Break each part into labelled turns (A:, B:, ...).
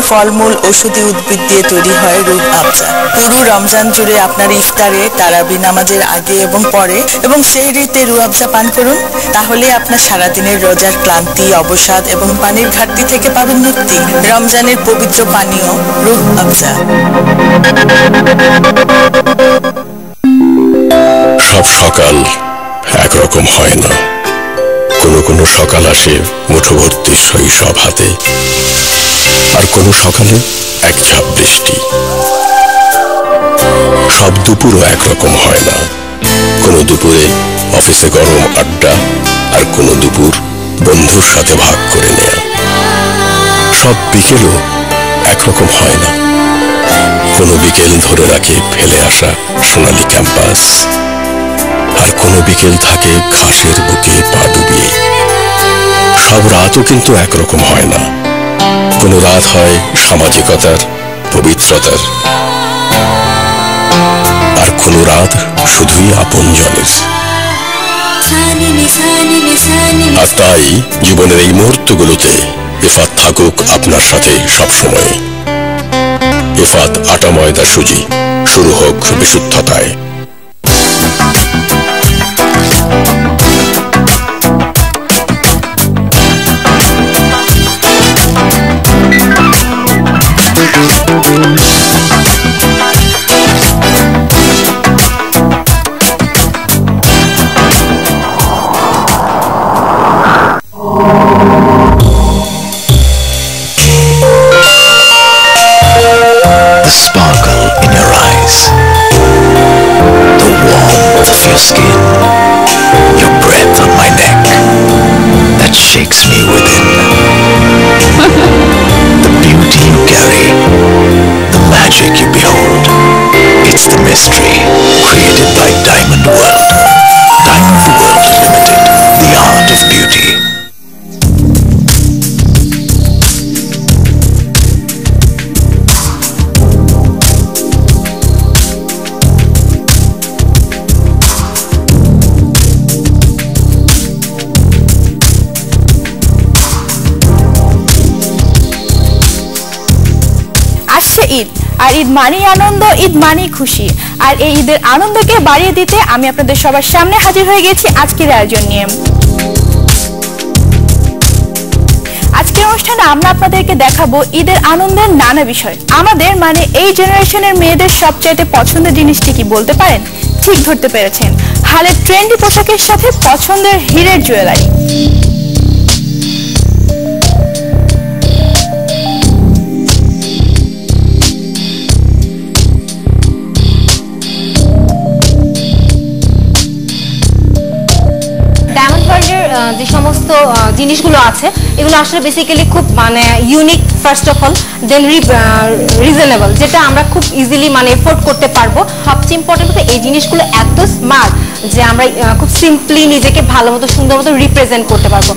A: ফলমূল ঔষধি উদ্ভিদ দিয়ে তৈরি হয় রুহ আফজা। পুরো রমজান জুড়ে আপনার ইফতারে, তারাবি নামাজের আগে এবং পরে এবং সেহরিতে রুহ আফজা পান করুন। তাহলে আপনার সারাদিনের রোজার ক্লান্তি, অবসাদ এবং পানির ঘাটতি থেকে পাবেন মুক্তি। রমজানের পবিত্র পানীয় রুহ আফজা।
B: সব সকাল একরকম হয় না। কোনো কোনো সকাল আসে মুঠো ভর্তি শৈশব হাতে, আর কোনো সকালে এক ঝাপ বৃষ্টি। সব দুপুরও একরকম হয় না। কোনো দুপুরে অফিসে গরম আড্ডা, আর কোনো দুপুর বন্ধুর সাথে ভাগ করে নেয়া। সব বিকেলও একরকম হয় না। কোনো বিকেল ধরে রাখে ফেলে আসা সোনালী ক্যাম্পাস, আর কোনো বিকেল থাকে ঘাসের বুকে পা ডুবিয়ে। সব রাতও কিন্তু একরকম হয় না। কোনো রাত হয় সামাজিকতার, পবিত্রতার, আর কোনো রাত শুধুই আপনজনের। আর তাই জীবনের এই মুহূর্তগুলোতে ইফাত থাকুক আপনার সাথে সবসময়। ইফাত আটা ময়দা সুজি, শুরু হোক বিশুদ্ধতায়।
C: The sparkle in your eyes, the warmth of your skin, your breath on my neck that shakes me within. The beauty you carry, the magic you behold, it's the mystery created by Diamond World. Diamond World Limited, the art of beauty.
D: Eid, আর ঈদ মানেই আনন্দ, ঈদ মানেই খুশি। আর এই ঈদের আনন্দকে বাড়িয়ে দিতে আমি আপনাদের সবার সামনে হাজির হয়ে গেছি আজকের আয়োজন নিয়ে। আজকের অনুষ্ঠানে আমরা আপনাদেরকে দেখাবো ঈদের আনন্দের নানা বিষয়। আমাদের মানে এই জেনারেশনের মেয়েদের সবচাইতে পছন্দের জিনিসটি কি বলতে পারেন? ঠিক ধরতে পেরেছেন, হালের ট্রেন্ডি পোশাকের সাথে পছন্দের হীরের জুয়েলারি।
E: যে সমস্ত জিনিসগুলো আছে এগুলো আসলে বেসিক্যালি খুব মানে unique, first of all, then reasonable, যেটা আমরা খুব ইজিলি মানে এফোর্ড করতে পারবো। সবচেয়ে ইম্পর্টেন্ট হচ্ছে এই জিনিসগুলো এত স্মার্ট যে আমরা খুব সিম্পলি নিজেকে ভালো মতো সুন্দর মতো রিপ্রেজেন্ট করতে পারবো।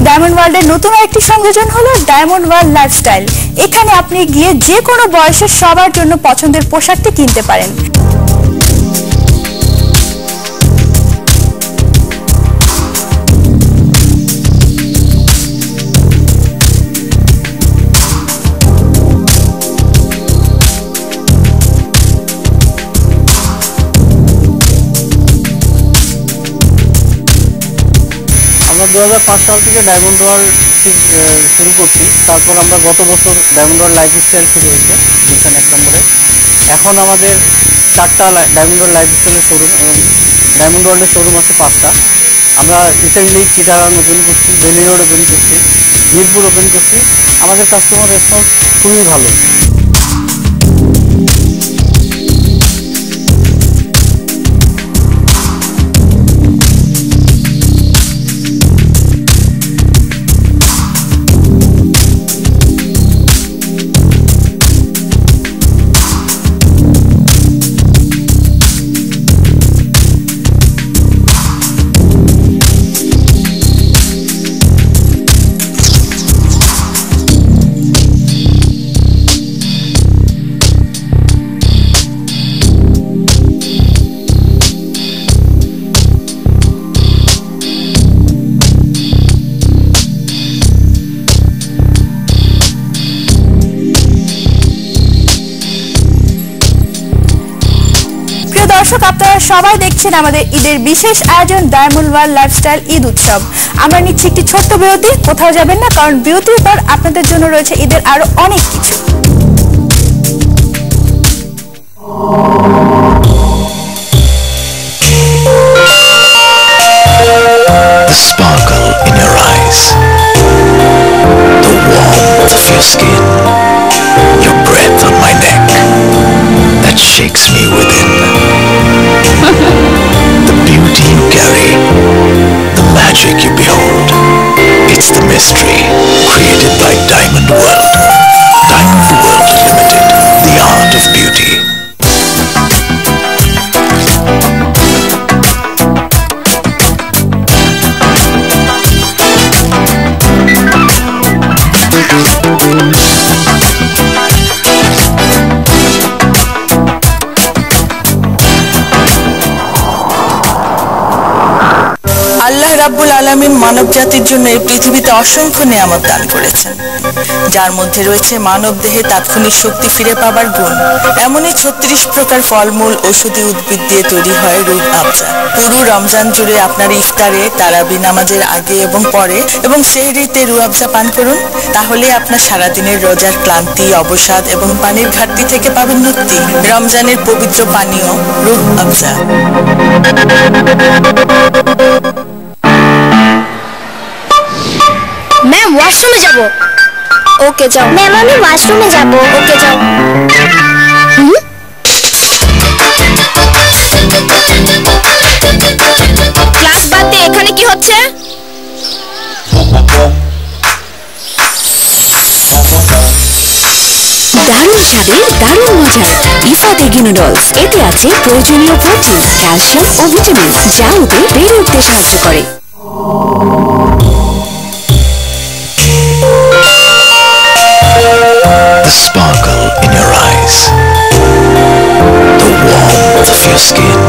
D: ডায়মন্ড ওয়ার্ল্ডের নতুন একটি সংযোজন হলো ডায়মন্ড ওয়ার্ল্ড লাইফস্টাইল। এখানে আপনি গিয়ে যে কোনো বয়সের সবার জন্য পছন্দের পোশাকটি কিনতে পারেন।
F: আমরা 2005 সাল থেকে ডায়মন্ড ওয়ার্ল্ড শুরু করছি। তারপর আমরা গত বছর ডায়মন্ড ওয়ার্ল্ড লাইফস্টাইল শুরু হয়েছে গুলশান 1 নম্বরে। এখন আমাদের 4টা ডায়মন্ড ওয়ার্ল্ড লাইফস্টাইলের শোরুম এবং ডায়মন্ড ওয়ার্ল্ডের শোরুম আছে 5টা। আমরা রিসেন্টলি চিটাগাং ওপেন করছি, বেলি রোড ওপেন করছি, মিরপুর ওপেন করছি। আমাদের কাস্টমার রেসপন্স খুবই ভালো।
D: দর্শক, আপনারা সবাই দেখছেন আমাদের ঈদের বিশেষ আয়োজন ডায়মন্ড ওয়ার্ল্ড লাইফস্টাইল ঈদ উৎসব। আমরা নিচ্ছি একটি ছোট্ট বিরতি, কোথাও যাবেন না, কারণ বিরতির পর আপনাদের জন্য রয়েছে ঈদের আরো অনেক কিছু।
C: The sparkle in your eyes, the warmth of your skin, your breath on my neck, that shakes me within. The beauty you carry, the magic you behold, it's the mystery created by Diamond World. Diamond World Limited, the art of beauty.
A: আল্লাহ রাব্বুল আলামিন মানব জাতির জন্য এই পৃথিবীতে অসংখ্য নিয়ামত দান করেছেন, যার মধ্যে রয়েছে মানব দেহে তাৎক্ষণিক শক্তি ফিরে পাবার গুণ। এমনই 36 প্রকার ফলমূল ঔষধি উদ্ভিদ দিয়ে তৈরি হয় রূহ আফজা। পুরো রমজান জুড়ে আপনার ইফতারে, তারাবি নামাজের আগে এবং পরে এবং সেহরিতে রূহ আফজা পান করুন। তাহলে আপনার সারাদিনের রোজার ক্লান্তি, অবসাদ এবং পানির ঘাটতি থেকে পাবেন মুক্তি। রমজানের পবিত্র পানীয় রূহ আফজা।
G: ম্যাম, ওয়াশরুমে যাব। ওকে যাও। ম্যাম, আমি ওয়াশরুমে যাব। ওকে যাও। ক্লাস বাদ দিয়ে এখানে কি হচ্ছে?
H: দারুণ স্বাদের, দারুণ মজার ইফাত এগি নুডলস। এতে আছে প্রয়োজনীয় প্রোটিন, ক্যালসিয়াম ও ভিটামিন, যা ওদের বেড়ে উঠতে সাহায্য করে।
C: The sparkle in your eyes, the warmth of your skin,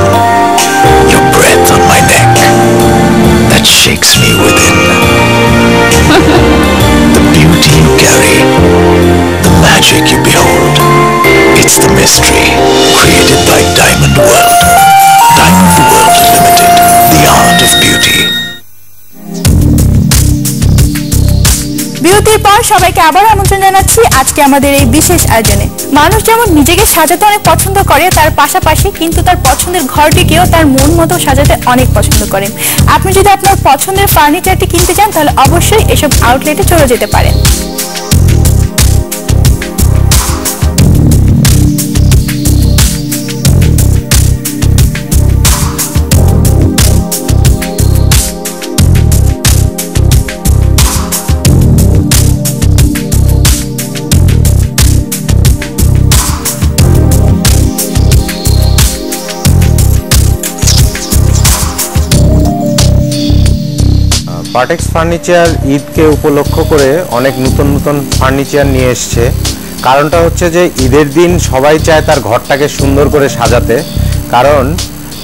C: your breath on my neck, that shakes me within. The beauty you carry, the magic you behold, it's the mystery created by Diamond World. Diamond World Limited, the art of beauty.
D: বিরতির পর সবাইকে আবার আমন্ত্রণ জানাচ্ছি আজকে আমাদের এই বিশেষ আয়োজনে। মানুষ যেমন নিজেকে সাজাতে অনেক পছন্দ করে, তার পাশাপাশি কিন্তু তার পছন্দের ঘরটিকেও তার মন মতো সাজাতে অনেক পছন্দ করেন। আপনি যদি আপনার পছন্দের ফার্নিচারটি কিনতে চান, তাহলে অবশ্যই এসব আউটলেটে চলে যেতে পারেন।
I: পার্টেক্স ফার্নিচার ঈদকে উপলক্ষ করে অনেক নতুন নতুন ফার্নিচার নিয়ে এসছে। কারণটা হচ্ছে যে ঈদের দিন সবাই চায় তার ঘরটাকে সুন্দর করে সাজাতে, কারণ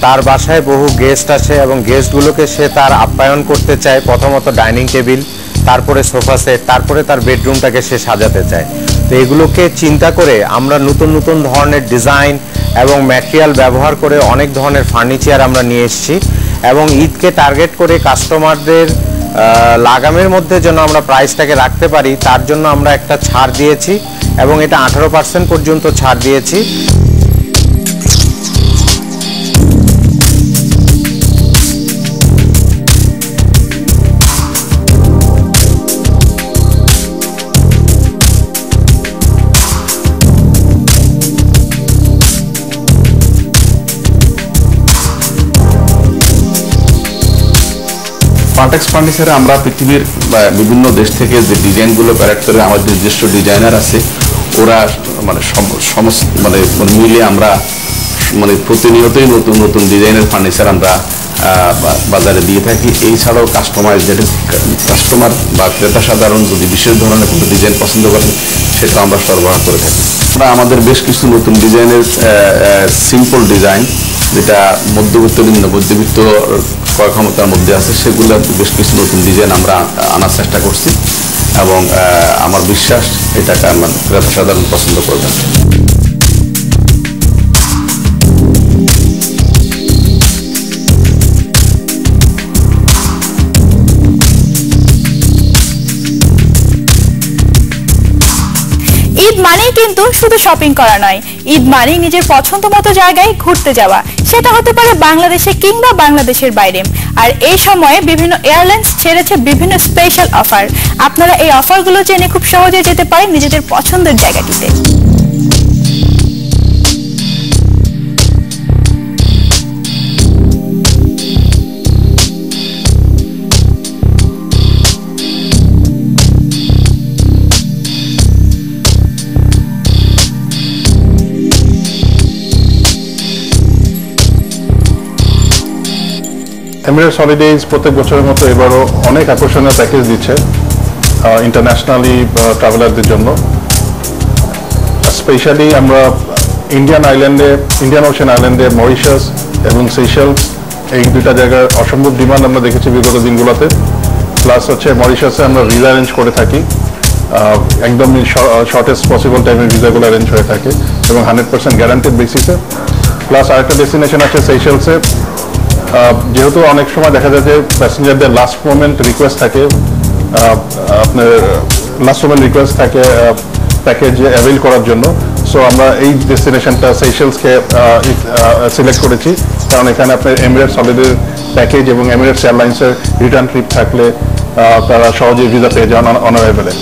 I: তার বাসায় বহু গেস্ট আসে এবং গেস্টগুলোকে সে তার আপ্যায়ন করতে চায়। প্রথমত ডাইনিং টেবিল, তারপরে সোফা সেট, তারপরে তার বেডরুমটাকে সে সাজাতে চায়। তো এগুলোকে চিন্তা করে আমরা নতুন নতুন ধরনের ডিজাইন এবং ম্যাটেরিয়াল ব্যবহার করে অনেক ধরনের ফার্নিচার আমরা নিয়ে এসেছি এবং ঈদকে টার্গেট করে কাস্টমারদের লাগামের মধ্যে যেন আমরা প্রাইসটাকে রাখতে পারি, তার জন্য আমরা একটা ছাড় দিয়েছি এবং এটা 18% পর্যন্ত ছাড় দিয়েছি।
J: পার্টেক্স ফার্নিচারে আমরা পৃথিবীর বিভিন্ন দেশ থেকে যে ডিজাইনগুলো কালেক্ট করে আমাদের নিজস্ব ডিজাইনার আছে, ওরা মানে মিলে আমরা প্রতিনিয়তই নতুন নতুন ডিজাইনের ফার্নিচার আমরা বাজারে দিয়ে থাকি। এই ছাড়াও কাস্টমার বা ক্রেতা সাধারণ যদি বিশেষ ধরনের কোনো ডিজাইন পছন্দ করেন, সেটা আমরা সরবরাহ করে থাকি। আমরা আমাদের বেশ কিছু নতুন ডিজাইনের সিম্পল ডিজাইন, যেটা মধ্যবিত্ত নিম্ন মধ্যবিত্ত ক্রয় ক্ষমতার মধ্যে আছে, সেগুলো বেশ কিছু নতুন ডিজাইন আমরা আনার চেষ্টা করছি এবং আমার বিশ্বাস এটাকে ক্রেতা সাধারণ পছন্দ করবেন।
D: ঈদ মানেই কিন্তু শুধু শপিং করা নয়, ঈদ মানেই নিজের পছন্দ মতো জায়গায় ঘুরতে যাওয়া, সেটা হতে পারে বাংলাদেশে কিংবা বাংলাদেশের বাইরে। আর এই সময়ে বিভিন্ন এয়ারলাইন্স ছেড়েছে বিভিন্ন স্পেশাল অফার। আপনারা এই অফারগুলো জেনে খুব সহজে যেতে পারেন নিজেদের পছন্দের জায়গাটিতে।
K: এমিরেটস হলিডেজ প্রত্যেক বছরের মতো এবারও অনেক আকর্ষণীয় প্যাকেজ দিচ্ছে ইন্টারন্যাশনালি ট্রাভেলারদের জন্য। স্পেশালি আমরা ইন্ডিয়ান ওশেন আইল্যান্ডে মরিশাস এবং সেশেলস এই দুটা জায়গার অসম্ভব ডিমান্ড আমরা দেখেছি বিগত দিনগুলোতে। প্লাস হচ্ছে মরিশাসে আমরা ভিসা অ্যারেঞ্জ করে থাকি, একদম শর্টেস্ট পসিবল টাইমে ভিসাগুলো অ্যারেঞ্জ হয়ে থাকে এবং 100% গ্যারান্টেড বেসিসে। প্লাস আরেকটা ডেস্টিনেশন আছে সেশেলসে। যেহেতু অনেক সময় দেখা যায় যে প্যাসেঞ্জারদের লাস্ট মোমেন্ট রিকোয়েস্ট থাকে, আপনার লাস্ট মোমেন্ট রিকোয়েস্ট থাকে প্যাকেজ অ্যাভেল করার জন্য। সো আমরা এই ডেস্টিনেশনটা সেশেলসকে সিলেক্ট করেছি, কারণ এখানে আপনার এমিরেটস হলিডে প্যাকেজ এবং এমিরেটস এয়ারলাইন্সের রিটার্ন ট্রিপ থাকলে তারা সহজেই ভিসা পেয়ে যান অন অ্যারাইভেলে।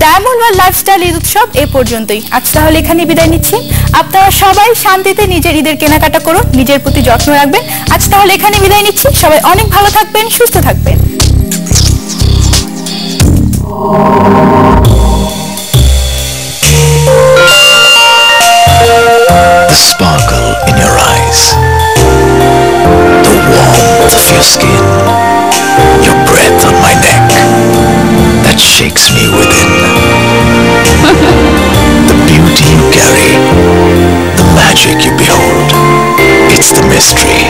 D: ডায়মন্ড ওয়ার্ল্ড লাইফস্টাইল ঈদ উৎসব এ পর্যন্তই। আজ তাহলে এখানে বিদায় নিচ্ছি। আপনারা সবাই শান্তিতে নিজের ঈদের কেনাকাটা করুন, নিজের প্রতি যত্ন রাখবেন। আজ তাহলে এখানে বিদায় নিচ্ছি। সবাই অনেক ভালো থাকবেন, সুস্থ থাকবেন।
C: The sparkle in your eyes, the warmth of your skin, your breath on my neck that shakes me within. The beauty you carry, the magic you behold, it's the mystery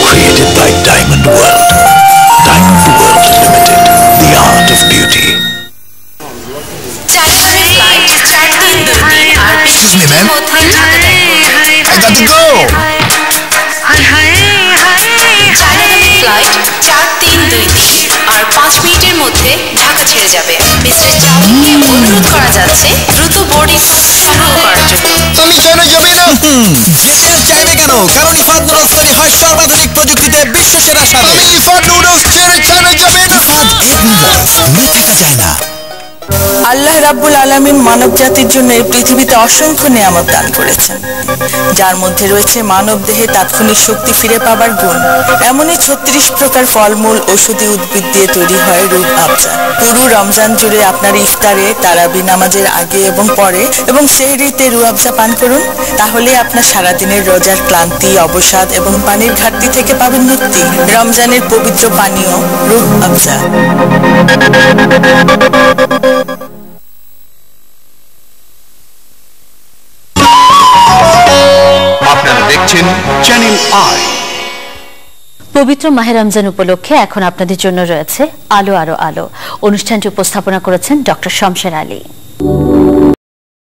C: created by Diamond World. Diamond World Limited, the art of beauty.
L: Excuse me, ma'am. I got to go.
H: Flight 4323 আর 5 মিনিটের মধ্যে ঢাকা ছেড়ে যাবে। Mister চাওয়ানকে অনুরোধ করা যাচ্ছে দ্রুত boarding pass সংগ্রহ করার জন্য।
L: তুমি কেন যাবে না? যেতে চাইবে কেন? কারণ ইফাদ নুডলস তৈরি হয় সর্বাধুনিক প্রযুক্তিতে বিশ্বসেরা স্বাদে। আমি ইফাদ নুডলস ছেড়ে কেন যাবে না? ইফাদ এগ নুডলস মিথ্যা যায় না।
A: আল্লাহ রাব্বুল আলামিন মানব জাতির জন্য এই পৃথিবীতে অসংখ্য নিয়ামত দান করেছেন, যার মধ্যে রয়েছে মানব দেহে তাৎক্ষণিক শক্তি ফিরে পাবার গুণ। এমনই 36 প্রকার ফলমূল, ঔষধি উদ্ভিদ দিয়ে তৈরি হয় রূহ আফজা। পুরো রমজান জুড়ে আপনার ইফতারে, তারাবি নামাজের আগে এবং পরে এবং সেহরিতে রূহ আফজা পান করুন। তাহলে আপনার সারাদিনের রোজার ক্লান্তি, অবসাদ এবং পানির ঘাটতি থেকে পাবেন মুক্তি। রমজানের পবিত্র পানীয় রূহ আফজা।
M: আপনারা দেখছেন চ্যানেল আই।
N: পবিত্র মাহে রমজান উপলক্ষে এখন আপনাদের জন্য রয়েছে আলো আরো আলো। অনুষ্ঠানটি উপস্থাপনা করেছেন ডক্টর শমশের আলী।